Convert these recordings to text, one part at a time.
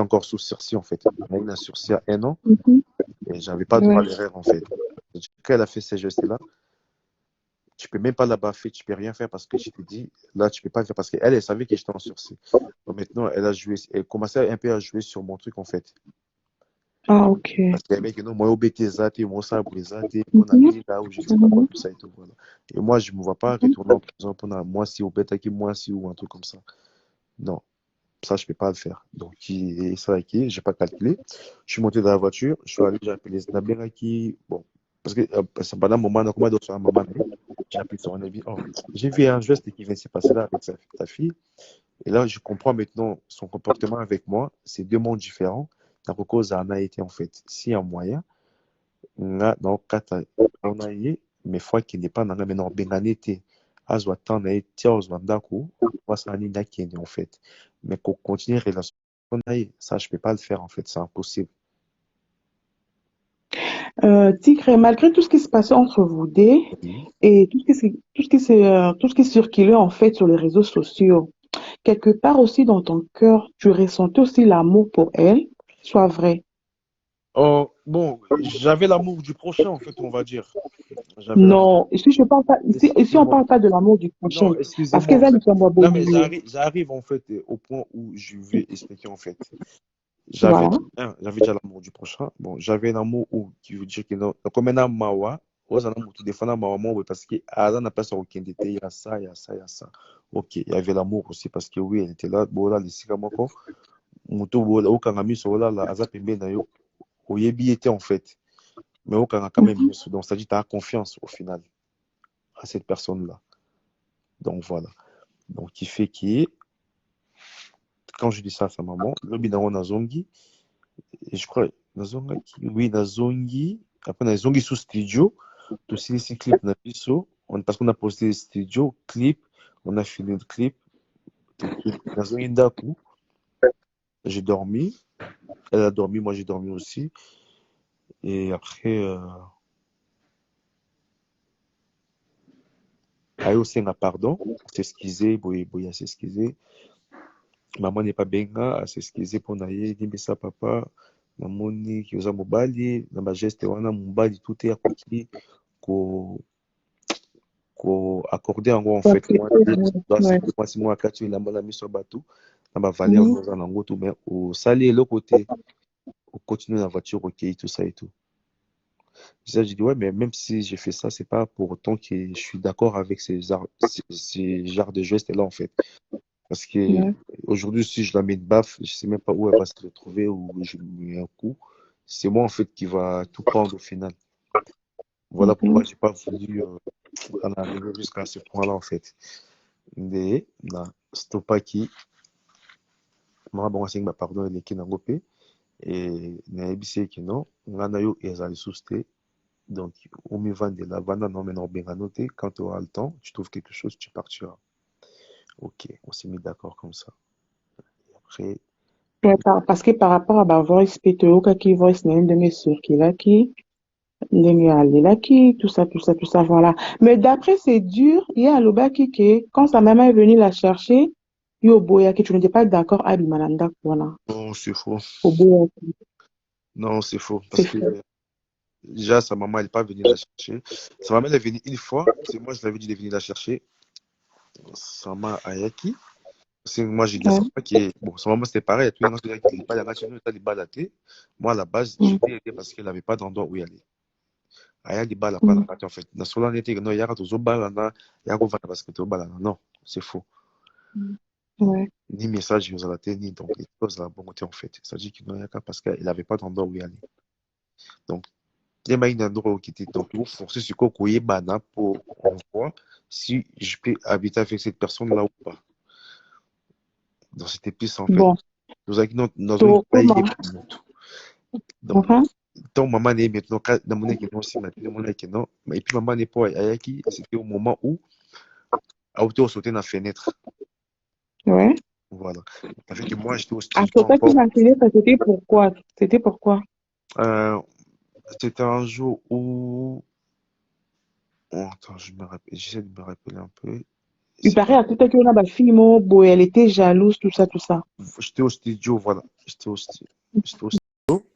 encore sous sursis, en fait. On a eu un sursis à 1 an Mhm. et j'avais pas droit à Ouais. l'erreur, en fait. Quand elle a fait ces gestes-là, tu peux même pas la baffer, tu peux rien faire parce que je te dis, là, tu peux pas le faire parce qu'elle, elle savait que j'étais en sursis. Donc maintenant, elle commençait un peu à jouer sur mon truc, en fait. Ah, ok. Parce qu'il y avait que non, moi, au BTZ, moi, ça, BTZ, mon Mhm. ami, là où je ne sais pas quoi, Mhm. tout ça et tout, voilà. Et moi, je ne me vois pas retourner en prison pendant moi, si au bêta qui, moi, si, ou un truc comme ça. Non, ça, je ne peux pas le faire. Donc, et ça, je n'ai pas calculé. Je suis monté dans la voiture, je suis allé, j'ai appelé Znabera qui, bon, parce que c'est pendant un moment, donc, moi, dans un moment, j'ai appelé son ami. Oh, j'ai vu un geste qui vient de se passer là avec ta fille. Et là, je comprends maintenant son comportement avec moi. C'est deux mondes différents. La cause en a été, en fait, si un moyen, nga donc kata on a ye mais fois qui n'est pas dans mais non bengane te azwa temps na ye tia ozwa ndako ça ni nakende en fait mais qu'on continue relation na ye ça je peux pas le faire en fait c'est impossible. Tigre, malgré tout ce qui se passait entre vous deux Oui. et tout ce qui circulait en fait sur les réseaux sociaux, quelque part aussi dans ton cœur, tu ressentais aussi l'amour pour elle, soit vrai. Oh, bon, j'avais l'amour du prochain en fait on va dire. J'avais l'amour. Non, ici, je parle pas, ici on Excusez-moi. parle pas de l'amour du Non, prochain. Parce que excusez-moi en ça, fait. nous sommes Non mais abonnés. j'arrive en fait au point où je vais expliquer en fait. J'avais Voilà. j'avais déjà l'amour du prochain. Bon, j'avais un amour où, qui veut dire que non, comme un mawa, aux amours tout défendant mawa moi parce que Adam n'a pas ça aucun détail, il y a ça, il y a ça, il y a ça. Ok, il y avait l'amour aussi parce que oui, elle était là, bon là, les sikamoko, muto bo là, aucun ami sur là, là, azap embe na yo, oyebi était en fait, mais aucun a quand même Mhm. mieux. Donc, ça dit, tu as confiance au final à cette personne-là. Donc voilà. Donc, qui fait que, quand je dis ça à sa maman, le binaro na zongi, et je crois, nazongaki, oui, nazongi, après nazongi sous studio, tosilisi clip na biso, parce qu'on a posté le studio, clip, on a filmé le clip, nazongi ndaku, j'ai dormi, elle a dormi, moi j'ai dormi aussi, et après, ayo osenga pardon, s'excuser, boye boye s'excuser, maman n'est pas benga, à s'excuser pour naye, limbisa papa, namoni kioza mobali, na ba geste wana mobali tout est akoki ko ko accorder yango en fait moi Accepter, ouais. mwasi moko akati elamba na miso ya bato na bavaleur Mhm. oza nango tout mais osali eloko te ocontinue na voiture okei tout ça et tout ça je dis ouais mais même si j'ai fait ça c'est pas pour autant que je suis d'accord avec ces genres de gestes là en fait parce que Ouais. aujourd'hui si je la mets une baffe je sais même pas où elle va se retrouver ou je lui mets un coup c'est moi en fait qui va tout prendre au final voilà pourquoi Mhm. j'ai pas voulu en arriver jusqu'à ce point là en fait nde na stopaki mama bango asengi bapardon eleki nango mpe e nayebisi eke non nga na yo ezali lisusu te donc omivandela vanda na omena obengano te quand tu auras le temps tu trouves quelque chose tu partiras ok on s'est mis d'accord comme ça et après Ouais, parce que par rapport à ma voice, Peter, qui voice n'a une de mes soeurs qui l'a qui, tout ça, voilà. Mais d'après, c'est dur. Il y a Alobaki qui, quand sa maman est venue la chercher, yo boya que tu n'étais pas d'accord à Bimalanda, voilà. non c'est faux Au boya, non c'est faux c'est parce que fait. déjà sa maman elle n'est pas venue la chercher sa maman elle est venue une fois c'est moi je l'avais dit de venir la chercher sa maman ayaki c'est moi j'ai dit à Ouais. sa maman qui bon sa maman c'était pareil tout le monde dit qu'il pas la chez nous il pas la thé moi à la base je Mm, t'ai aidé parce qu'elle n'avait pas d'endroit où y aller aya libala mpa na mm, kati en fait nasola neti no yaka tozobalana ya kovanda parce que tobalana non c'est faux mm. Ouais. ni message ezala te ni donc ozala bongo te en fait c'est à dire que no yaka parce qu'il avait pas d'endroit où y aller donc yembai na ndoko okiti donc il faut forcer sur quoi koyebana pour on voit si je peux habiter avec cette personne là ou pas dans cette épice en fait Bon, tozalaki nazongi to, na comment? yeba motu donc Enfin, tant maman na ye maintenant namonaki non nsima te namonaki non et puis maman ne po ayaki c'était au moment où auto sauter na fenêtre. ouais. Voilà. Avec que moi, j'étais au À studio Sota qui encore. m'a filé, ça c'était pourquoi? C'était pourquoi? Euh, C'était un jour où. Oh, attends, j'essaie de me rappeler un peu. Il paraît à tout à l'heure, ma fille, elle était jalouse, tout ça, tout ça. J'étais au studio, voilà. J'étais au studio.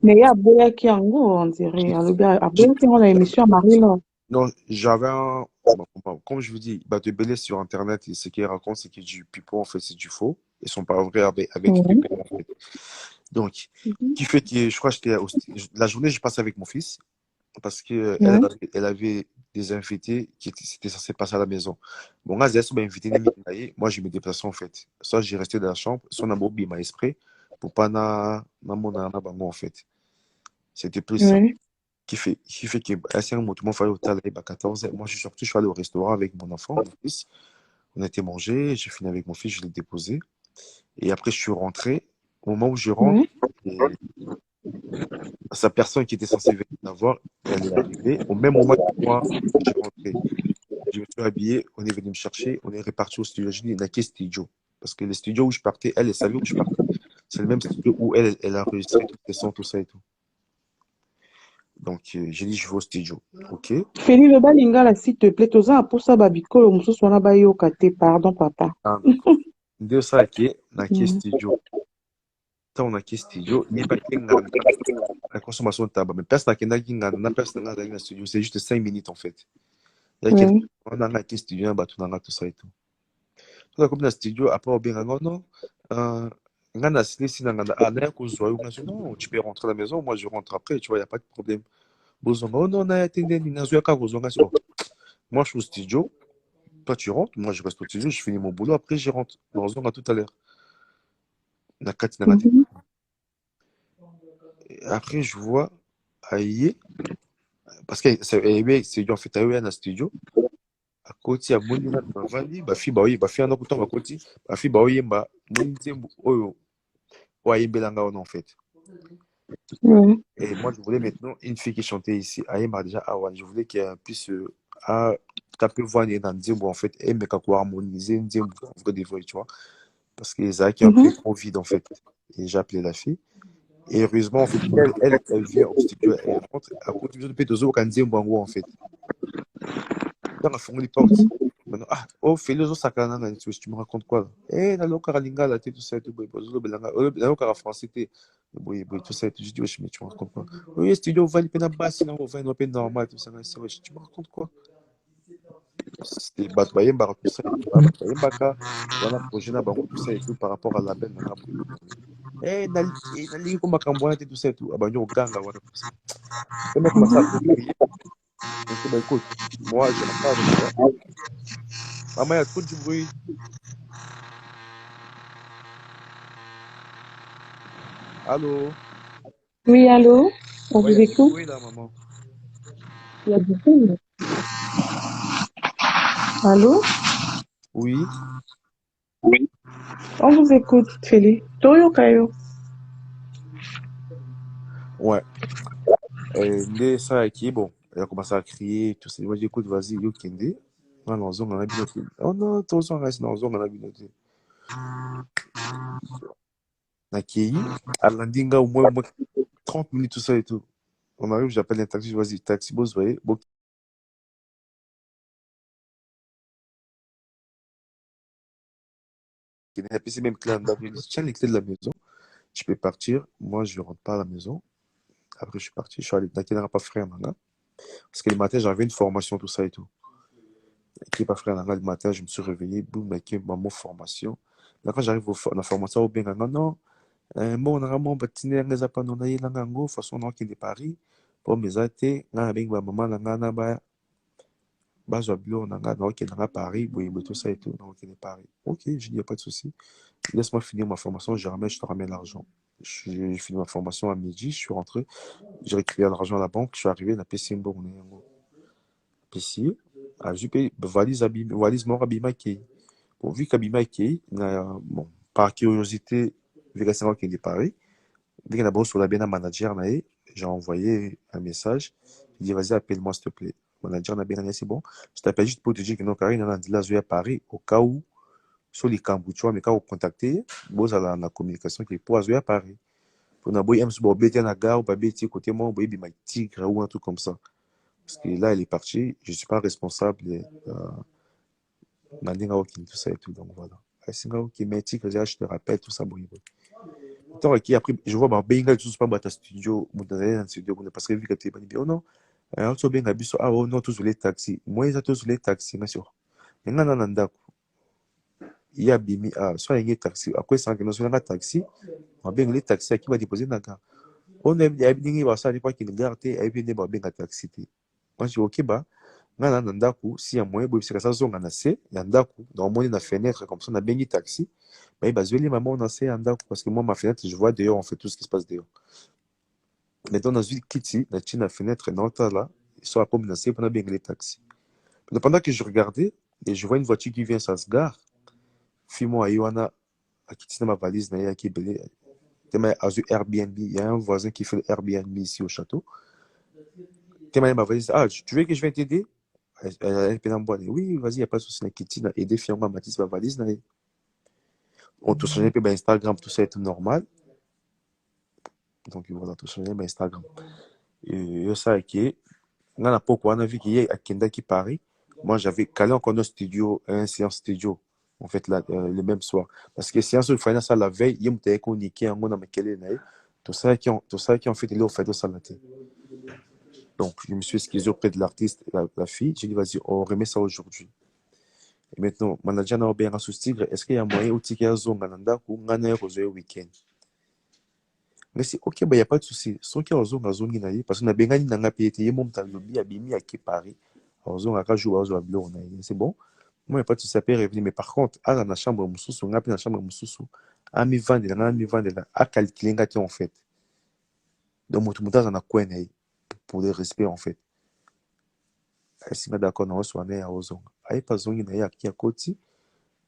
Mais il y a Boya qui en gros, on dirait. Le gars, à Boya qui on a émission à Marie-Laure. Non, j'avais un. Bon, comme je vous dis, de Belé sur Internet, et ce qu'ils racontent, c'est que du pipeau, en fait, c'est du faux. Ils sont pas vrais avec du pipeau, en fait. Donc, qui fait que je crois que la journée, je passais avec mon fils parce que elle avait des invités qui étaient censés passer à la maison. Bon, là, j'ai invité moi, je me déplaçais, en fait. Soit j'ai resté dans la chambre, soit dans mon m'a esprit pour pas na mon en fait. C'était plus ça. Qui fait que à un moment, tout le monde fallait au table à 14h. Moi, je suis allé au restaurant avec mon enfant, mon fils. On a été manger, j'ai fini avec mon fils, je l'ai déposé. Et après, je suis rentré. Au moment où je rentre, et sa personne qui était censée venir la voir, elle est arrivée. Au même moment que moi, j'ai rentré. Je me suis habillé, on est venu me chercher, on est reparti au studio. Je dis, n'a quel studio? Parce que le studio où je partais, elle savait où je partais. C'est le même studio où elle a enregistré tous ses sons, tout ça et tout. Donc, j'ai dit, je vais au studio. OK. Feli le balingala, s'il te plaît, toza pour ça, babiko, le moussou soit ba yo kate, pardon, papa. Ah, ndio saa ke na ke studio. Tant on a ke studio, ni pas ke ngana. La consommation de tabac. Mais personne n'a ngana, na personne n'a dans studio. C'est juste 5 minutes en fait. Il y a quelqu'un on a ke studio, bah tout ça et tout. Tout comme dans le studio, après on bien non. Ngana si ngana ah na ko zo non, tu peux rentrer à la maison, moi je rentre après, tu vois, il y a pas de problème. Bozonga, oh non, na atteindre ni na zo ka kozonga so. Moi je suis au studio, toi tu rentres, moi je reste au studio, je finis mon boulot, après je rentre. Bozonga tout à l'heure. Après, je vois Aïe, parce que c'est en fait Aïe dans le studio. À côté, à Mounina, Bavandi, Bafi, Baoui, Bafi, un autre temps, à côté, Bafi, Baoui, Mba, Mounizembu, Oyo, Oye, Belanga, en fait. Et moi, je voulais maintenant une fille qui chantait ici. Aïe, m'a déjà, ah ouais, je voulais qu'elle puisse, taper voix dans Nzembu, en fait, et me quoi harmoniser Nzembu, en vrai, des voix, tu vois. Parce que les Aïe qui est un peu trop vide, en fait. Et j'ai appelé la fille. Et heureusement, en fait, elle vient au studio, elle rentre, à côté de Pétozo, Kanzembu, en fait. Dans la fond, les portes. Maintenant, ah, oh, fais le sakana, tu me racontes quoi là? Eh, la loca linga, la tête, tout ça, tout, boy, bozo, belanga, la loca français, boy, boy, tout ça, tout, je dis, wesh, mais tu me racontes quoi? Oui, studio, va, il peine à basse, non, va, il peine normal, tout ça, c'est wesh, tu me racontes quoi? C'est Batbayemba, tout ça, Batbayemba, voilà, projet, tout ça et tout, par rapport à la belle, eh, nali, comme Makamboana, tout ça et tout, ah, bah, yo, ganga, voilà, tout ça. Le mec commence à crier, je dis, bah, écoute, moi, je n'aime pas avec toi. Maman, il y a trop de bruit. Allô? Oui, allô? On Ouais, il vous y a du écoute? bruit là, maman. Il y a du bruit. Allô? Oui, Oui. On vous écoute, Feli. Toyo Kayo. ouais. Ndé ça qui est bon. Elle a commencé à crier, tout ça. Moi, j'ai dit, écoute, vas-y, yo, Kende. Non, non, zone, on a bien. Oh non, ton son reste dans zone, on a bien. Nakei, à Landinga, au moins 30 minutes, tout ça et tout. On arrive, j'appelle un taxi, vas-y, taxi, boss, vous voyez. Bon, il a PC même clé en dame. Il dit, tiens, les clés de la maison, tu peux partir. Moi, je ne rentre pas à la maison. Après, je suis parti, je suis allé, Nakei n'a pas frère, nana. Parce que le matin, j'avais une formation, tout ça et tout. Qui n'est pas frère, nana, le matin, je me suis réveillé, boum, Nakei, maman, formation. Là, quand j'arrive à la formation, au bien, non, bon, on a vraiment bâti les appareils, on a eu l'angango, façon, on a qui est Paris. Pour mes athées, on a avec ma maman, on a bas bureau, on a qui est dans Paris, oui, tout ça et tout, on a qui est Paris. Ok, je dis, il n'y a pas de souci. Laisse-moi finir ma formation, je te ramène l'argent. J'ai fini ma formation à midi, je suis rentré, j'ai récupéré l'argent à la banque, je suis arrivé, la PC, bon, on est en PC, j'ai payé valise mort abîma qui bon, vu qu'abîma qui bon, par curiosité, vu que c'est moi qui est Paris, dès que d'abord sur la bien manager, j'ai envoyé un message, j'ai dit, vas-y, appelle-moi s'il te plaît. Le manager n'a bien dit, c'est bon, je t'appelle juste pour te dire que non, Karine, on a dit là, je vais à Paris, au cas où, sur les cambouis, tu vois, mais quand vous contactez, vous avez la communication qui est pour à Paris. Pour n'avoir un peu de na gare, ou pas bêter côté moi, ou bien tigre ou un truc comme ça. Parce que là, elle est partie, je ne suis pas responsable Mandinga Walking, tout ça et tout. Donc voilà. Singa Walking, mais tu je te rappelle, tout ça, bon. Tant qui après, je vois, bah, Benga, tout pas dans studio, dans studio, parce que vu que tu es pas dit, oh non, tu as bien habitué, ah, oh non, tous les taxis. Moi, ils ont tous les taxis, bien sûr. Mais non, non, non, il y a bimi, ah, soit il y a taxi, après, ça, que nous sommes un taxi, on a bien les taxis qui va déposer dans la gare. On a bien dit, bah, ça dépend qu'il garde, et bien, bah, bien, taxi. Moi, je dis, ok, bah, ngana na ndako si ya moyen boyebisaka sa zonga na se ya ndako donc omoni na fenêtre comme ça na bengi taxi bah bazweli maman na se ya ndako parce que moi ma fenêtre je vois dehors on fait tout ce qui se passe dehors maintenant nazwi kiti na tina fenêtre na otala so akomi na se mpona bengeli taxi mais pendant que je regardais et je vois une voiture qui vient ça se gare fimo ayi wana akiti na ma valise na ye yaki ebele tema azwi Airbnb il y a un voisin qui fait le Airbnb ici au château tema ma valise ah tu veux que je vienne t'aider. Oui, vas-y, il n'y a pas de souci. Kitty a aidé finalement Mathis ma valise. On te souvient que Instagram, tout ça est normal. Donc voilà, tout souvient Instagram. Et ça, qui on a pourquoi on a vu qu'il y a Kenda qui Paris. Moi, j'avais calé encore un studio, un séance studio, en fait, le même soir. Parce que séance de finance à la veille, il y a un communiqué en mode tout ça qui ont fait de l'eau fait de salaté. Donc, je me suis excusé auprès de l'artiste, la fille. J'ai dit, vas-y, on remet ça aujourd'hui. Et maintenant, manager n'a pas sous tigre. Est-ce qu'il y a moyen où tu as zone gananda ou ngana au week-end? Mais c'est ok, bah y a pas de souci. Sans qu'il y a zone naïe parce que na bengani nanga payé mon talobi abimi à qui Paris. En zone à jour à zone c'est bon. Moi y a pas de souci, ça peut revenir. Mais par contre, à la chambre mususu, on a la chambre mususu. À mi vendre là, à calculer ngati en fait. Donc tout le monde en a quoi naïe pour le respect en fait. Est-ce que d'accord na reçoit naïe à zone. Aïe pas zone naïe à qui à côté.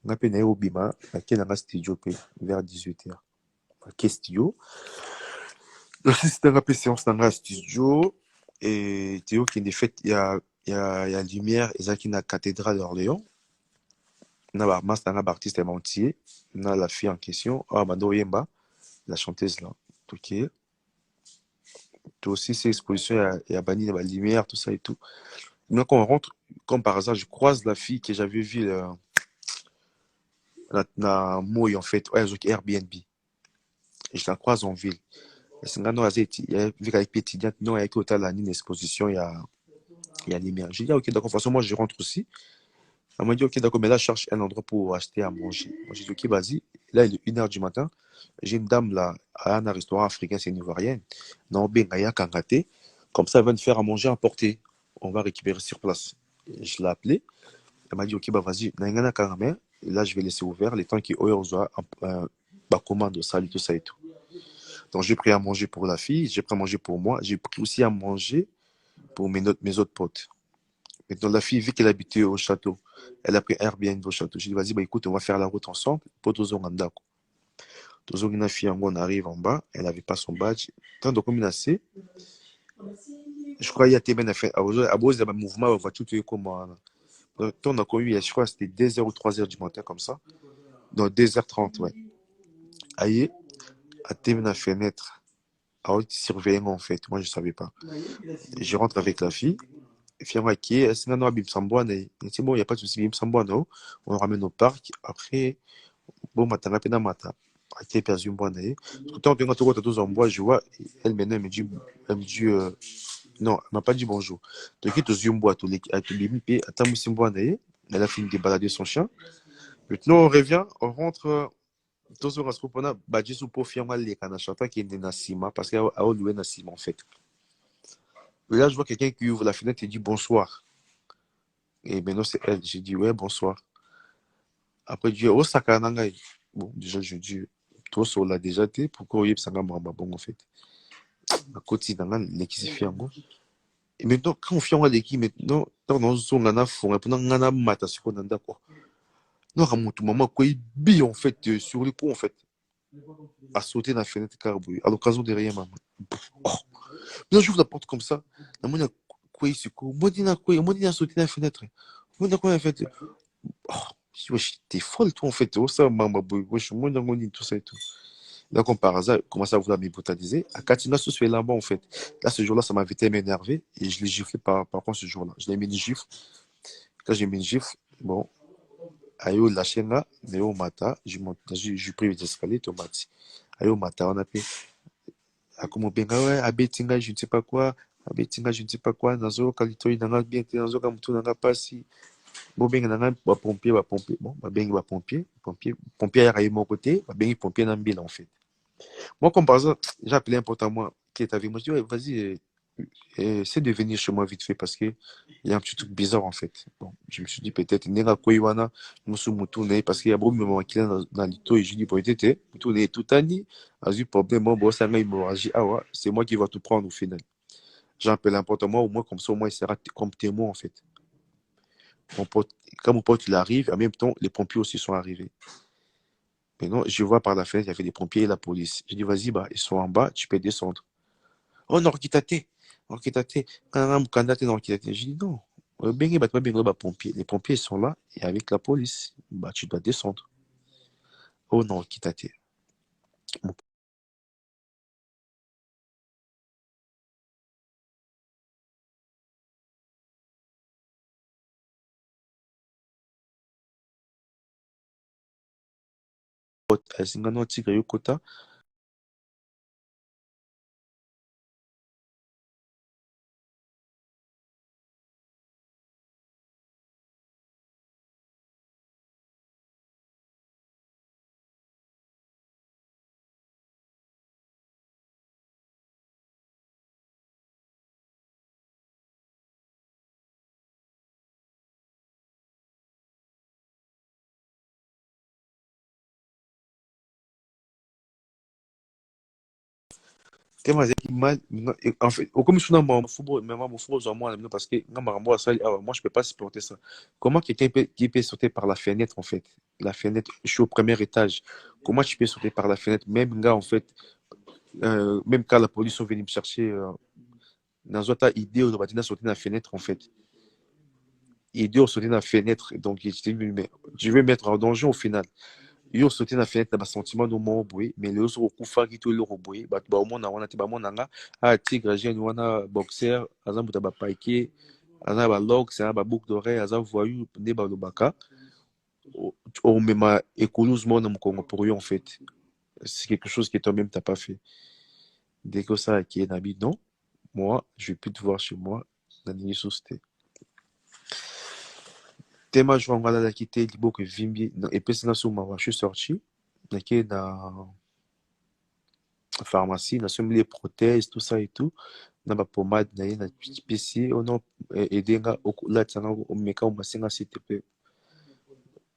On a naïe au bima, à qui dans studio vers 18h. Quel studio? C'était un peu séance dans le studio et Théo qui est fait il y a lumière et ça qui na cathédrale d'Orléans. Na ba master na artiste entier, na la fille en question, ah Mado Yemba, la chanteuse là. OK. Tout aussi ces expositions il y a banni la lumière tout ça et tout. Maintenant quand on rentre comme par hasard, je croise la fille que j'avais vue na Moy en fait, ouais, avec Airbnb. Et je la croise en ville. Et c'est ngano azeti, il y a vu qu'avec étudiante non avec hôtel là une exposition il y a lumière. J'ai dit, ah, ok, d'accord, de toute façon, moi, je rentre aussi. Elle m'a dit, ok, d'accord, mais là, je cherche un endroit pour acheter à manger. Moi, j'ai dit, ok, vas-y. Là, il est 1h du matin. J'ai une dame là, à un restaurant africain, c'est une ivoirienne. Non, Bengaya Kangate. Comme ça, elle va nous faire à manger à porter. On va récupérer sur place. Et je l'ai appelée. Elle m'a dit, ok, bah, vas-y. Nangana Karame. Et là, je vais laisser ouvert les temps qui ont commande, salut, tout ça et tout. Donc, j'ai pris à manger pour la fille. J'ai pris à manger pour moi. J'ai pris aussi à manger pour mes autres potes. Maintenant, la fille, vu qu'elle habitait au château, elle a pris Airbnb au château. J'ai dit, vas-y, bah, écoute, on va faire la route ensemble pour Tozonganda. Tozongina fille, on arrive en bas, elle n'avait pas son badge. Tant de combien c'est, je crois qu'il y a tellement fait. À cause de mouvement, on va tout comme. Tant on a connu, je crois que c'était 2h ou 3h du matin, comme ça. Donc 2h30, ouais. Aïe, à tellement la fenêtre, à haute surveillant, en fait. Moi, je ne savais pas. Et je rentre avec la fille. Fiamma qui est, c'est un bim samboane. C'est bon, il n'y a pas de souci, bim samboane. On le ramène au parc. Après, bon, matin, rapidement, matin. Qui est perdu un bois. Tout le temps, quand tu as tous en bois, je vois, elle maintenant, elle me dit, non, elle m'a pas dit bonjour. Donc, tu as un bois, tu as bim, puis, attends, c'est un bois. Elle a fini de balader son chien. Maintenant, on revient, on rentre. Tous on se propose, bah, juste pour Fiamma, les canachata qui est dans Sima, parce qu'elle a loué dans Sima, en fait. Et là, je vois quelqu'un qui ouvre la fenêtre et dit bonsoir. Et maintenant, c'est elle. J'ai dit, ouais, bonsoir. Après, je dis, oh, Sakananga. Bon, déjà, je dis, toi, ça l'a déjà été. Pourquoi il y a Sanga Mamba, bon, en fait. À côté, dans l'équipe, c'est fiango. Et maintenant, quand on fait l'équipe, maintenant, dans nos zones, on a fond, et pendant qu'on a mata, c'est qu'on a d'accord. Non, à mon tout moment, quoi, il bille, en fait, sur les ponts, en fait, à sauter dans la fenêtre carbouille, à l'occasion de rien, maman. Oh, maintenant, j'ouvre la porte comme ça. Dans mon quoi, il se court. Moi, il a sauté dans la fenêtre. Moi, il a fait. Oh, t'es folle, toi, en fait. Oh, ça, maman, wesh, moi, tout ça et tout. Là, comme par hasard, il commence à vouloir m'hypothétiser. À Katina, ce soit là-bas, en fait. Là, ce jour-là, ça m'avait tellement énervé et je l'ai giflé par contre ce jour-là. Je l'ai mis une gifle. Quand j'ai mis une gifle, bon, ayo lâché nga nayo mata je pris les escaliers tomati ayo mata wana pe akomobenga ouais abetinga je ne sais pas quoi abetinga je ne sais pas quoi nazoyoka litoi nanga bien te nazoyoka mutu nanga pasi bobenga nanga bapompier bon babengi pompier ayaka ye moko te babengi pompier na mbila en fait. Moi comme par exemple j'ai appelé un pote à moi qui est avec moi, je dis ouais vas-y essaie de venir chez moi vite fait parce que il y a un petit truc bizarre en fait. Bon, je me suis dit peut-être nenga koiwana musu mutu ne parce qu'il y a beaucoup de moments qui dans lito et je dis peut-être mutu ne tout ani azu problème bon bon ça m'a hémorragie ah ouais c'est moi qui va tout prendre au final. J'appelle un pote à moi au moins comme ça au moins il sera comme témoin en fait. Mon pote, quand mon pote il arrive en même temps les pompiers aussi sont arrivés. Maintenant je vois par la fenêtre il y avait des pompiers et la police. Je dis vas-y bah ils sont en bas tu peux descendre. Oh non kitate quand mukanda te non kitate je dis non bengi bato babenga bapompier les pompiers sont là et avec la police bah tu dois descendre. Oh non kitate mon pote azinga no tika yo kota tellement azaki mal en fait comme je suis dans mon football mais moi mon football moi parce que nga makambo asali ah moi je peux pas supporter ça. Comment quelqu'un qui peut sauter par la fenêtre en fait la fenêtre je suis au premier étage comment tu peux sauter par la fenêtre même nga en fait même quand la police sont venus me chercher dans une idée où on sauter dans la fenêtre en fait idée au sauter dans la fenêtre donc je vais mettre en danger au final yo sauter dans la fenêtre na basentiment no moko boye mais le oso okufaki to eloko boye bato baomona wana te bamona nga tigre jeune wana boxer aza moto ya bapaike aza na balox aza na baboucle d'oreille aza voyu nde balobaka omema écolouse moko na mokongo pour yo en fait c'est quelque chose que toi-même t'as pas fait dès que ça qui est nabi non moi je vais plus te voir chez moi na nini susu te tema jour ngala la quitté liboke vimbi epesi nga so mawa je suis sorti nake na pharmacie nasombi les prothèses tout ça et tout na bapomade na ye na pesi ono aide nga olatisa nga omeka omasenga site mpe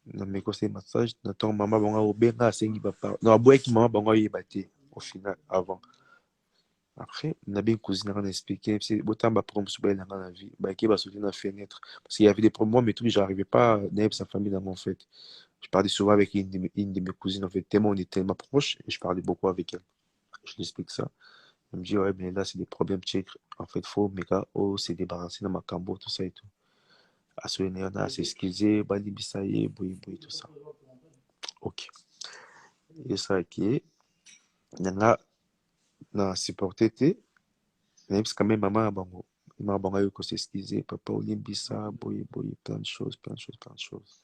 na meka osali massage na ntongo mama bango obenga asengi bapa na aboyaki mama bango ayeba te au final avant après nabengi cousine nanga na expliqué botamba baproblème mosusu bayelanga na vie bayaki basauter na fenêtre parce qu'il y avait des problèmes moi mais tout j'arrivais pas nayeba sa famille dans mon fait je parlais souvent avec une de mes cousines en fait tellement on est tellement proches et je parlais beaucoup avec elle je lui explique ça. Elle me dit, ouais, mais là, c'est des problèmes tchèques. En fait, faut, méga, oh, c'est débarrassé dans ma cambo, tout ça et tout. À ce moment-là, c'est excusé, bali bisaye, boui, boui, tout ça. Ok. Et ça, qui nanga, na supporté, même si quand même, maman, bango. Maman, bango, yoko s'excuser, papa, olimbisa, boui, boui, plein de choses, plein de choses, plein de choses.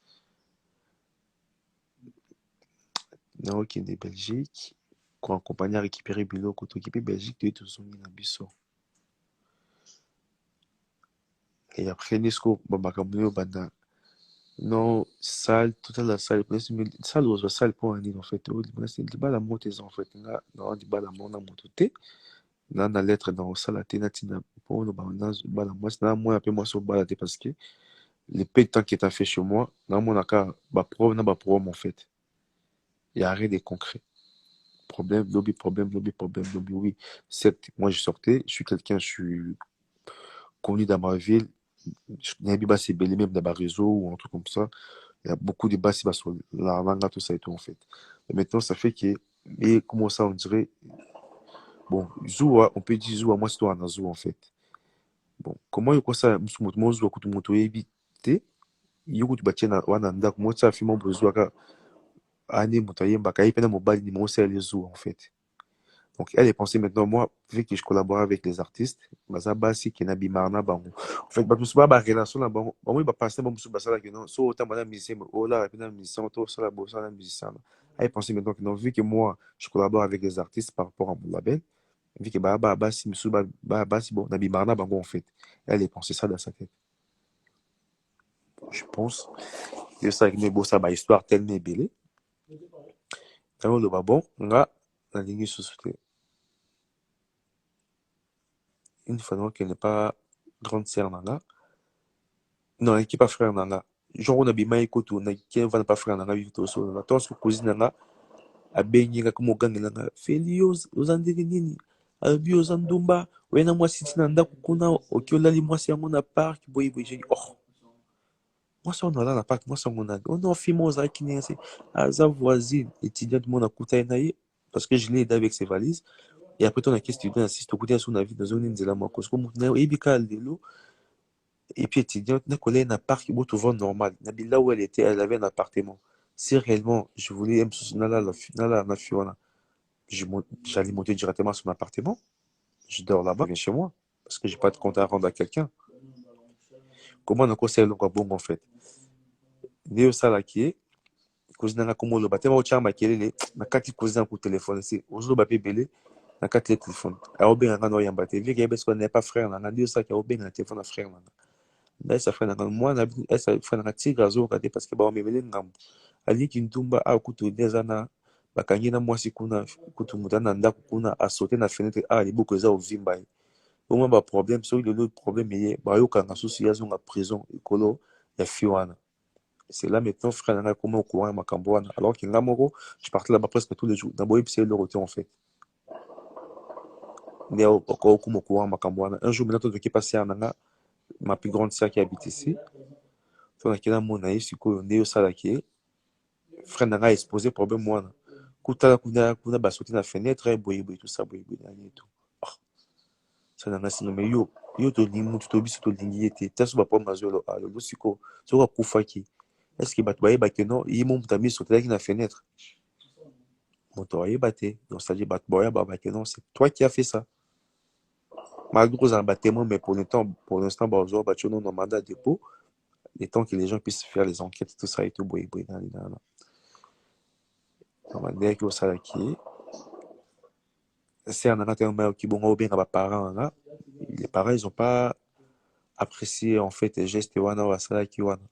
Na, ok, de Belgique, quand compagnie a récupéré Bilo, quand on équipé Belgique, tu es tout son na biso. Et après, Nesco, Babakambo, Banda, non, salle, toute la salle, salle aux salle pour un en fait, c'est du bas la montée en fait, là, non, du bas la montée, dans la lettre dans la salle, tina, pour nous, bas la moi, c'est moi, un peu moi, sur bas parce que les pétants qui étaient fait chez moi, dans mon cas, bah, problème en fait. Il y a rien de concret. Problème, lobby, oui. Certes, moi, je sortais, je suis quelqu'un, je suis connu dans ma ville, je n'ai pas c'est belé même dans ma réseau ou un truc comme ça. Il y a beaucoup de bases sur la manga, tout ça et tout, en fait. Et maintenant, ça fait que, et comment ça, on dirait, bon, Zoua, on peut dire Zoua, moi, c'est toi, un Zoua, en fait. Bon, comment il y a quoi ça, moi, Zoua, quand tu m'as évité, il y a quoi tu bâtis, wana ndako, moi, ça, fait mon besoin, ane, moutaye, mbaka, et puis, mobile, ni moi, c'est les Zoua, en fait. Donc, elle est pensée maintenant, moi, vu que je collabore avec les artistes, Bazabasi, Kenabi Marna, Bango. En fait, bah, tout ça, bah, relation là, bon, oui, bah, passer, bon, monsieur Bassala, que non, so, autant, madame, musicien, oh là, et puis, madame, musicien, autant, ça, la bosse, la musicien. Elle est pensée maintenant que non, vu que moi, je collabore avec les artistes par rapport à mon label, vu que, bah, si, monsieur, bah, si, bon, Nabi Marna, Bango, en fait. Elle est pensée ça dans sa tête. Je pense. Et ça, avec mes beaux, ça, bah, histoire tellement belle. Quand le bon, là, la ligne sous une fois qu'elle n'est pas grande sœur, là. Non, qui pas frère nanga. Genre on a bima ekoto na qui va pas frère nanga vivre so na to so cousine nanga abengi nga como gangi nanga Felios ozandeli nini abi ozandumba wena mwasi tina ndako kuna okiolali mwasi yango na park boyi boyi j'ai dit oh mwasi on na park mwasi on a on a fimo ozaki nese aza voisine étudiante mon akuta na ye parce que je l'ai aidé avec ses valises et après ton a question tu assiste au côté son avis dans zone nzela moko comme na ebika lelo. Et puis étudiante, n'a collé un parc où tout va normal. Là où elle était, elle avait un appartement. Si réellement je voulais j'allais monter directement sur mon appartement, je dors là-bas, je viens chez moi, parce que j'ai pas de compte à rendre à quelqu'un. Comment on a conseillé le bon en fait? Néo Salaki, cousin n'a comme le bâtiment au charme à quel na quatre cousins pour téléphone, c'est aujourd'hui bapé belé, na quatre téléphone. Alors bien, on a rien battu. Vu qu'il parce qu'on n'est pas frère, on a dit ça qu'il y a bien un téléphone à frère. Là, ça fait un mois, ça fait un tigre à zo, parce que bah, on me mêlé ngam. Ali kintumba a kutu dezana, bakangi na mwasi kuna, kutu mutana ndako kuna, a sauté na fenêtre, a liboko za ovimba. Au moins, bah, problème, c'est le problème, est, bah, yo kanga souci, ya zonga prison, ekolo, ya fiwana. C'est là maintenant, frère, n'a comment au courant, ma cambouana. Alors qu'il y a moro, je partais là-bas presque tous les jours. D'abord, c'est le retour, en fait. Il y a encore au courant, ma cambouana. Un jour, maintenant, qui passait à Nanga, ma plus grande sœur qui habite ici. So na kina mona ye sikoyo nde osalaki frère na ngai exposé problème wana kutala kuna basauti na fenêtre boyeboye tout ça boyeboye nani et tout ça na ngai sino me yo tolingi mutu to biso tolingi ye te taso baproblème azolo alolo siko soki akufaki est ce que bato bayebaki non ye mo mutu amiso otelaki na fenêtre moto ayeba te donc c'est à dire bato boyeba baki non c'est toi qui as fait ça malgré kozala batémoin mais pour l'instant bazwa batio non na mandat de dépôt le temps que les gens puissent faire les enquêtes tout ça et tout boyeboye nani nana manière que ça qui c'est un anatole qui bon bien à parents là les parents ils ont pas apprécié en fait les gestes wana wa sala qui wana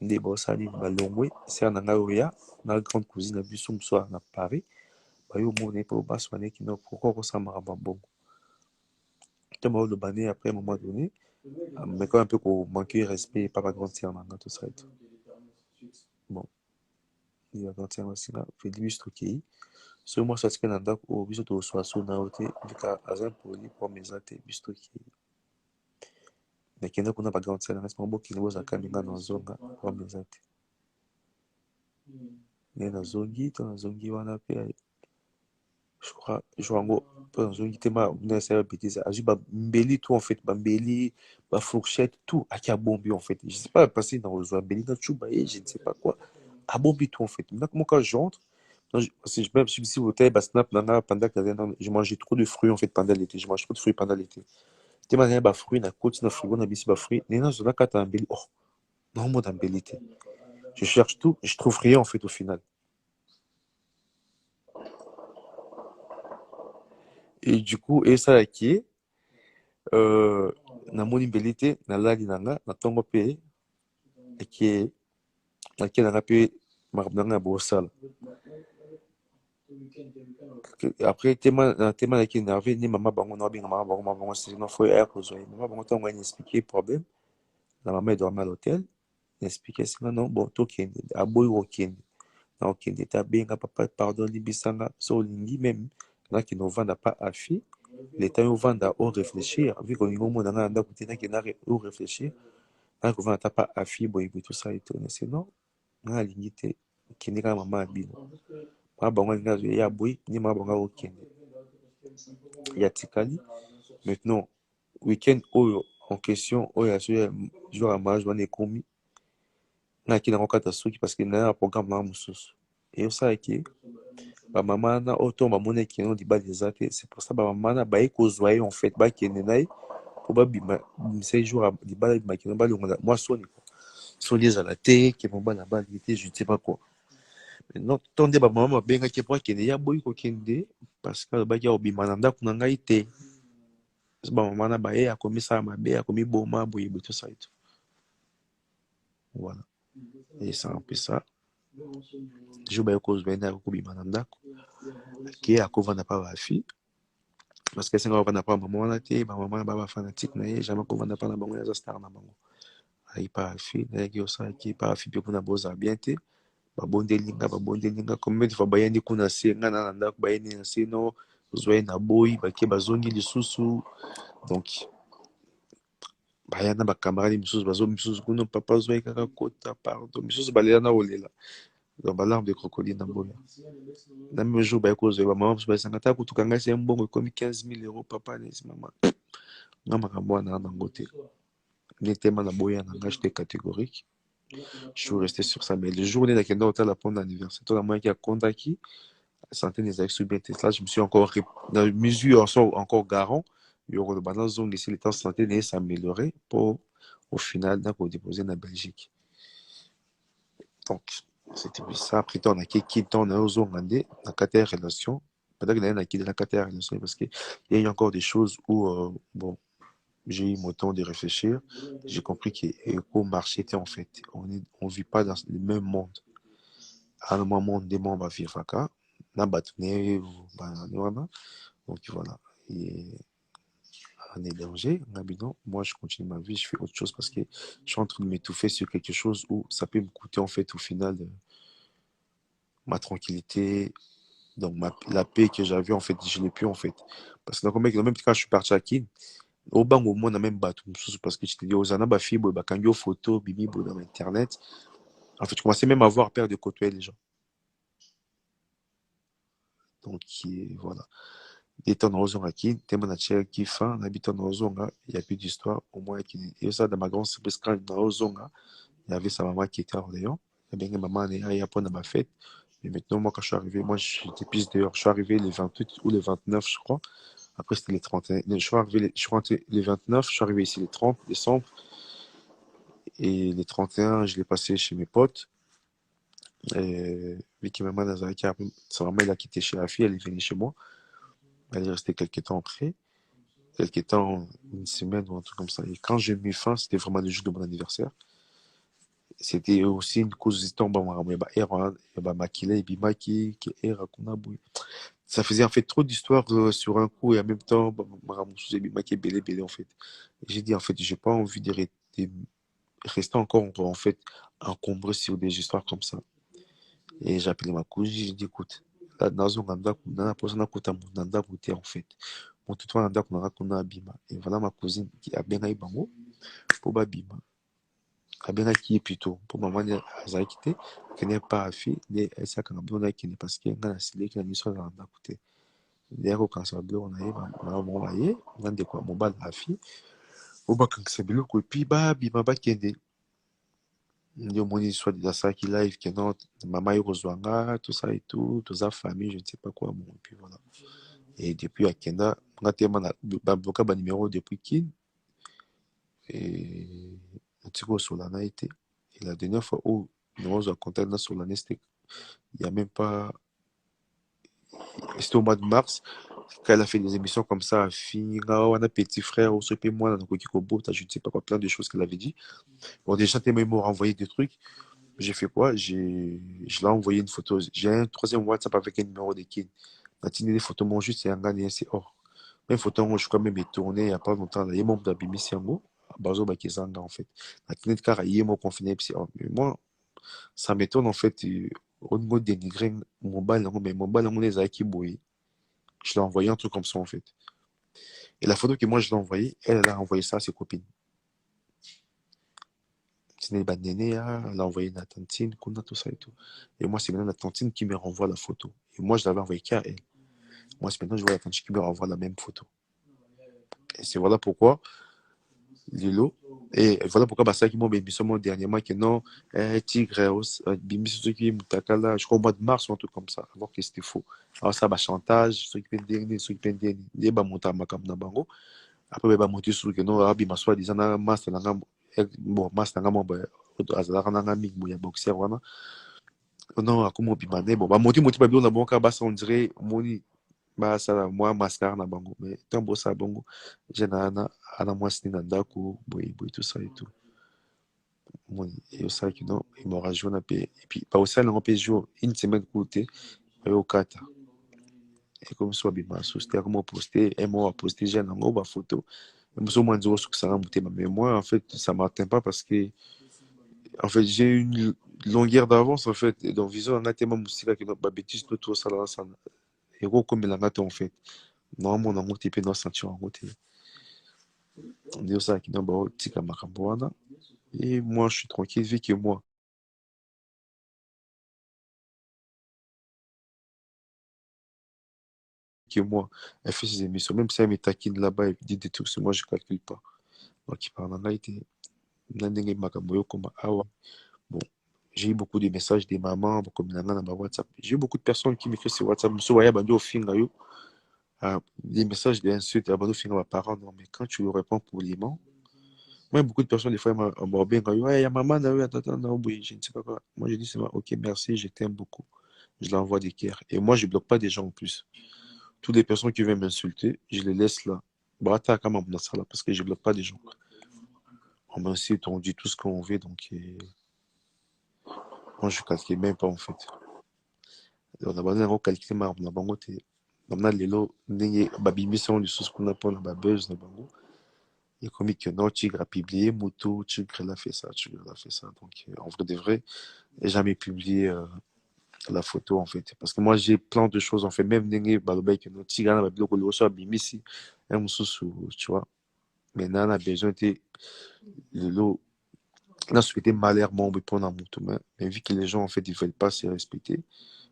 des boss ali balongwe c'est un anaoya na grande cousine biso soir na Paris ba yo moné pour bas soigner qui non pourquoi ça m'a bon tellement le bané après un moment donné mais quand un peu pour manquer respect pas ma grande sœur dans tout ça et tout bon il y a grande sœur aussi là fait du truc so moi ça tike na ndako oyo biso tozwa so na yo te vika aza poli pome eza te biso toki nakende kuna bagrande sere nasi moko bokende bozalaka ndinga nazonga pome eza te nde nazongi to nazongi wana mpe jour yango mpo nazongi te nasala bétise azwi bambeli tout en fait bambeli bafourchette tout aki abombi en fait je sais pas passé na kozwa mbeli na chuba ye je ne sais pas quoi abombi tout en fait ndako moko j'entre. Non, si je même si vous avez snap nana pendant que je mangeais trop de fruits en fait pendant l'été. Je mange trop de fruits pendant l'été. Tu m'as dit fruits na côte na frigo na bisi ba fruits. Nena je la carte en belli. Oh, non moi d'embellité. Je cherche tout, je trouve rien en fait au final. Et du coup et ça qui est na moni belité na lali nanga na tongo pe et qui est na qui na pe marabanga bosala. Après tellement qui énervé ni maman bango na binga maman bango c'est non faut air cause maman bango tango expliquer problème la maman est dormait à l'hôtel expliquer ça non bon to kende aboy wo kende na kende ta benga papa pardon libisanga so lingi même là qui nous vend pas affi l'état nous vend à au réfléchir vu qu'on y au monde na ndako tena qui na au réfléchir na ko vend pas affi boy tout ça et tout sinon na lingi te kende ka maman bino ma bango ngazo ya boy ni ma bango wo kende ya tikali maintenant week-end oyo en question oyo assurer jour à mariage wana ekomi nakina kokata soki parce que na ya programme na mosusu et ça qui maman na auto mamona kino di ba des athées. C'est pour ça maman na ba ekozwa en fait ba kenenai pour ba bima ces jours di ba makino ba longa moi soni quoi. Sont les à la tête qui vont la balle je ne sais pas quoi. Maintenant tondé ba maman benga ki pour kende ya boy ko kende parce que ba ya obima na ndako na ngai te. Ba maman na ba e akomisa mabe akomi boma boye tout ça et tout. Voilà. Et c'est un peu ça. Je vais cause venir au bima na ndako. Qui a couvert n'a pas la fille. Parce que c'est un n'a pas maman na te, ba maman ba fanatique na ye, jamais couvert n'a pas na bango ya star na bango. Ai pas la fille, na qui osa qui pas la fille pour na boza bien te. Ba bonde linga comme de fois ba yandi kuna se nga na ndako ba yandi na se no zoe na boy ba ke bazongi lisusu. Donc bayana ba camarade misusu bazo misusu kuno papa zoe kaka kota pardon misusu balela na olela. Dans ba larme de crocodile na boya. Na même jour ba ko zoe ba maman ba sangata ko tukanga se mbongo comme 15 000 euros papa ne maman. Na makambo na nango te. N'était na boya na nga j'étais catégorique. Je suis resté sur ça mais le jour où on est dans le hôtel à prendre l'anniversaire toi la moyen qui a contacté santé des axes bien là je me suis encore dans mesure encore garant il y aura le balance zone ici l'état de santé n'est s'améliorer pour au final d'accord déposer en Belgique. Donc c'était ça après on a qui on a aux ondé la quatrième relation peut-être qu'il y a qui de la quatrième relation parce que il y a encore des choses où bon j'ai eu mon temps de réfléchir j'ai compris que marché était en fait on vit pas dans le même monde à un moment des membres à vivre à na batune donc voilà et en est danger moi je continue ma vie je fais autre chose parce que je suis en train de m'étouffer sur quelque chose où ça peut me coûter en fait au final ma tranquillité donc la paix que j'avais en fait je l'ai plus en fait parce que même quand je suis parti à Kin au banc au monde on a même battu parce que je te dis aux anaba fibre bakango photo bibi dans internet en fait je commençais même à avoir peur de côtoyer les gens donc voilà étant dans Ozonga qui tellement naturel qui fin habitant dans Ozonga il y a plus d'histoire au moins et ça dans ma grande surprise quand dans Ozonga il y avait sa maman qui était à Orléans et bien maman elle est à pendant ma fête mais maintenant moi quand je suis arrivé moi j'étais plus dehors je suis arrivé les 28 ou les 29 je crois après c'était les 31 je suis rentré les 29 je suis arrivé ici les 30 décembre et les 31 je l'ai passé chez mes potes et Vicky maman Nazaraki sa maman elle a quitté chez la fille elle est venue chez moi elle est restée quelques temps après quelques temps, une semaine ou un truc comme ça. Et quand j'ai mis fin, c'était vraiment le jour de mon anniversaire. C'était aussi une cause d'histoire, ça faisait en fait trop d'histoires sur un coup et en même temps, en fait. J'ai dit en fait, j'ai pas envie de rester encore en fait encombré sur des histoires comme ça. Et j'ai appelé ma cousine, j'ai dit écoute, là, en fait. Bon, tout le monde et voilà ma cousine qui a bien bango pour babima. A bien qui est plutôt pour maman a quitté, qui n'est pas fille, mais elle s'est quand qui n'est parce qu'il y a un silé qui a mis sur la côté. D'ailleurs, quand ça bleu, on a eu ma voyé, on a de quoi mon bal la fille. Au bas quand c'est bleu, et puis babima ba qui est ndio moni soit de ça qui live qui non maman y rejoindra tout ça et tout sa famille je ne sais pas quoi bon et puis voilà et depuis Akenda on a tellement baboka ba numéro depuis Kin et un petit peu sur la été et la dernière fois où nous avons contacté sur l'année c'était il y a même pas c'était au mois de mars quand elle a fait des émissions comme ça Finga on a petit frère ou ce peu moi dans le Kikobo je ne sais pas quoi plein de choses qu'elle avait dit bon déjà tellement ils m'ont renvoyé des trucs. J'ai fait quoi? Je l'ai envoyé une photo. J'ai un troisième WhatsApp avec un numéro de Kin. La tine des photos, mon juste, c'est un gars, c'est or. Même photo, moi, je suis quand même tourné il n'y a pas longtemps. Il y a mon d'abimi, c'est un mot. Bazo, Bakizanga, en fait. La tine de car, il y a mon confiné, c'est or. Mais moi, ça m'étonne, en fait, au niveau de dénigrer mon bal, mais mon bal, on les a qui bouillé. Je l'ai envoyé un truc comme ça, en fait. Et la photo que moi, je l'ai envoyée, elle a envoyé ça à ses copines. Elle a envoyé une tantine, tout ça et tout. Et moi, c'est maintenant la tantine qui me renvoie la photo. Et moi, je l'avais envoyé qu'à elle. Moi, c'est maintenant je vois la tantine qui me renvoie la même photo. Et c'est voilà pourquoi Lilo. Et voilà pourquoi ça qui m'a bien mis dernièrement que non, Tigre, bimi ceux qui mutakala, je crois au mois de mars ou un truc comme ça, alors que c'était faux. Alors ça, bah, chantage, ceux qui peuvent dernier, ceux qui peuvent dernier, les bah, monter à Makam Nabango. Après, bah, monter sur que non, Rabbi Maswa, disant, master, bon, master, bah, azala nanga mingi boya boxer wana non akoma obimane bon bamoti moti babilo na bango kaka basa on dirait moni basala mwa mascar na bango mais ntango bosala bongo je ana mwasi nde na ndako boye boye tout ça et tout moni eyosalaki non hémorragie wana mpe epuis baosala yango mpe jour une semaine kulu te bayokata ekomi so babima susu te akoma poste mo baposte jeune yango bafoto mosu mwa nzoko osukisanga motema mais moi en fait ça m'atteint pas parce que en fait, j'ai une longueur d'avance, en fait. Et donc, vision, on a tellement moussika que notre bêtise, tout ça, là, ça, et gros, comme il en a en fait. Normalement, on a monté, puis, dans ceinture, en côté. On dit ça, qui n'a pas, tika makamboana. Et moi, je suis tranquille, vu que moi, elle fait ses émissions, même si elle me taquine là-bas et dit des trucs, moi, je calcule pas. Donc, il parle en Haïti. Bon, j'ai eu beaucoup de messages des mamans, comme il dans ma WhatsApp. J'ai eu beaucoup de personnes qui m'écrivent sur WhatsApp. Monsieur Waya Bando Finga yo. Des messages d'insultes à Bando Finga ma parents. Non, mais quand tu réponds poliment, moi, beaucoup de personnes, des fois, elles m'ont bien dit, ouais, il y a maman, là, oui, attends, non, oui, je ne sais pas quoi. Moi, je dis, c'est ok, merci, je t'aime beaucoup. Je l'envoie des cœurs. Et moi, je bloque pas des gens en plus. Toutes les personnes qui viennent m'insulter, je les laisse là. Brata, quand même, dans ça là, parce que je bloque pas des gens. On m'a aussi on dit tout ce qu'on veut, donc, moi, je calcule même pas, en fait. On a besoin de calculer, mais on a besoin de on a lelo ndenge babimisa on lisusu kuna mpona babuzz na bango ekomi que non Tigre a publié moto Tigre l'a fait ça Tigre l'a fait ça donc en vrai de vrai j'ai jamais publié la photo en fait parce que moi j'ai plein de choses en fait même ndenge balobai que non Tigre na babiloko liboso abimisi ya mosusu tu vois mais nana a besoin te lelo na souhaité malheur mombe mpona moto mais vu que les gens en fait ils veulent pas se respecter.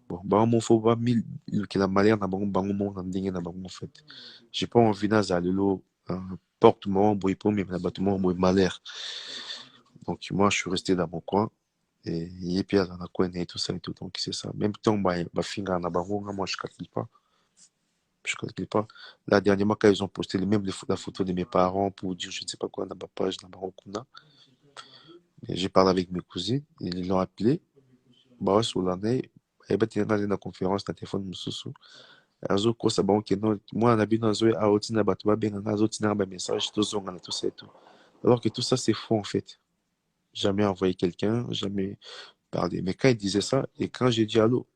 Bon, bah, mon faut pas mille que la manière na bango bango mon ndenge na bango en fait. J'ai pas envie na lelo porte mon boy pour mais na bâtiment boy malheur. Donc moi je suis resté dans mon coin et puis dans la coin et tout ça et tout donc c'est ça. Même temps bah finga na bango moi je calcule pas. Je calcule pas. Là dernièrement quand ils ont posté les mêmes la photo de mes parents pour dire je ne sais pas quoi dans ma page dans bango kuna. J'ai parlé avec mes cousines, ils l'ont appelé. Bah sur l'année et ben t'es dans une conférence na téléphone mususu. Azokosa bango ke non mwana na bino azoya aotina bato babenganga azotinanga bamessage tozonga na tout ça et tout alors que tout ça c'est faux en fait jamais envoyé quelqu'un jamais parlé mais quand il disait ça et quand j'ai dit allô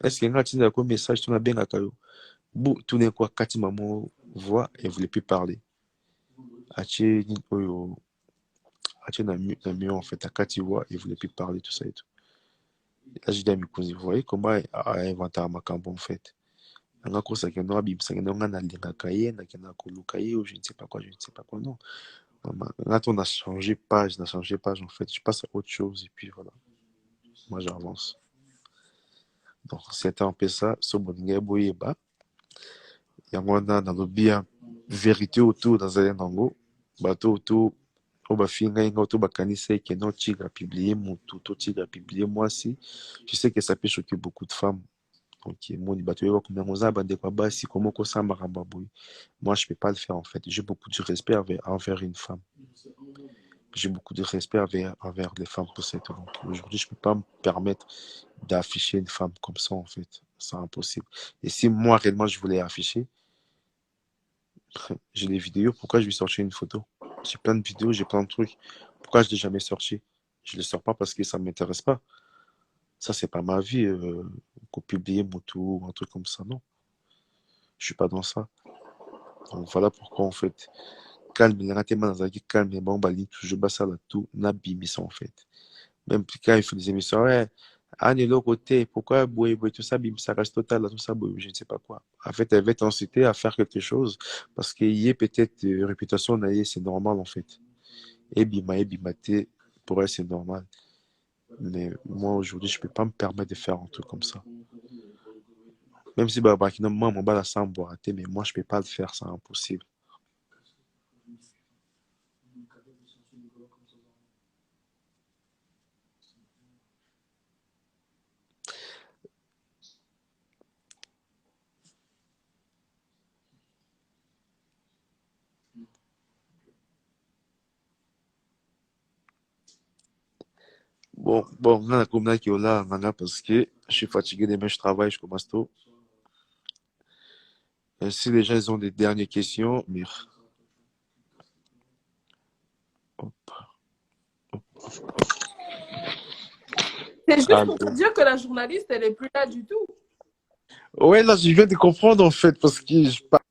est-ce que nga atinda ko message tunabengaka yo tout d'un coup kati maman voit et voulait plus parler atie nini oyo atie na mur en fait akati voit et voulait plus parler tout ça et tout là j'ai dit à mes cousins vous voyez comment inventer makambo en fait nanga kosaka no abimisaka ndenge nga nalingaka ye nakendaka koluka ye ou je ne sais pas quoi je ne sais pas quoi non là on a changé page en fait je passe à autre chose et puis voilà moi j'avance donc c'était un peu ça so boninga boyeba yango wana nalobi ya vérité autour nazali nango bato autour oyo bafingi ngai nga to bakanisa eke non Tigre a publié motu to Tigre a publié mwasi je sais que ça peut choquer beaucoup de femmes donc moni bato oyeba combien oza bandeko ya basi komo kosala makambo ya boye moi je peux pas le faire en fait j'ai beaucoup de respect envers une femme j'ai beaucoup de respect envers les femmes pour cette donc aujourd'hui je peux pas me permettre d'afficher une femme comme ça en fait c'est impossible et si moi réellement je voulais afficher j'ai des vidéos pourquoi je vais sortir une photo j'ai plein de vidéos j'ai plein de trucs pourquoi je l'ai jamais sorti je le sors pas parce que ça m'intéresse pas ça c'est pas ma vie qu'on publier mon tour un truc comme ça non je suis pas dans ça donc voilà pourquoi en fait calme il raté manazaki calme et bon bali toujours bas ça là tout n'a bimisa en fait même quand il fait des émissions ouais Anne est l'autre côté pourquoi boy boy tout ça bimisa reste total là tout ça boy, je ne sais pas quoi en fait elle va t'inciter à faire quelque chose parce qu'il y a peut-être réputation naïe c'est normal en fait et bimate pour elle c'est normal mais moi aujourd'hui je peux pas me permettre de faire un truc comme ça même si bah moi mon bas la sans boire mais moi je peux pas le faire c'est impossible Bon, on a comme là qui est là, parce que je suis fatigué demain, je travaille, je commence tôt. Si les gens ils ont des dernières questions, mais C'est juste pour te allô. dire que la journaliste, elle est plus là du tout. Ouais, là, je viens de comprendre en fait, parce que je parle.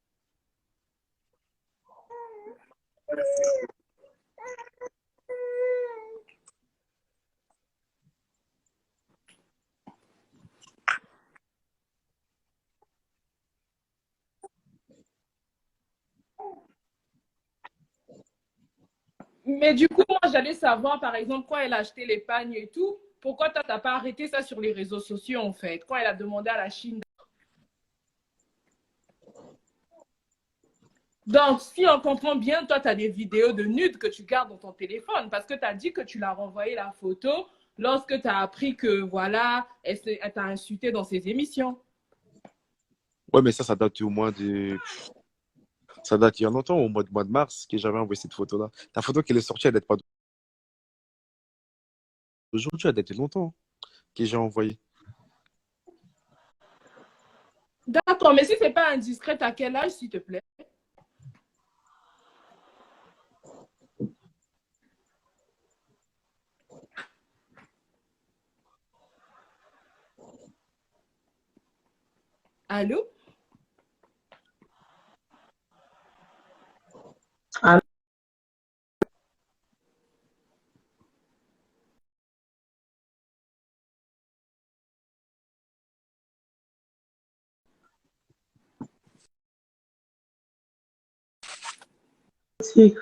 Mais du coup, moi, j'allais savoir, par exemple, quand elle a acheté les pagnes et tout, pourquoi toi, t'as pas arrêté ça sur les réseaux sociaux, en fait, quand elle a demandé à la Chine. Donc, si on comprend bien, toi, tu as des vidéos de nudes que tu gardes dans ton téléphone parce que tu as dit que tu l'as renvoyé la photo lorsque tu as appris que, voilà, elle t'a insulté dans ses émissions. Ouais, mais ça date au moins de. Ça date il y a longtemps, au mois de mars, que j'avais envoyé cette photo-là. La photo qui est sortie, elle date pas d'aujourd'hui, elle date de longtemps, que j'ai envoyé. D'accord, mais si c'est pas indiscret, à quel âge, s'il te plaît? Allô? Ah, si.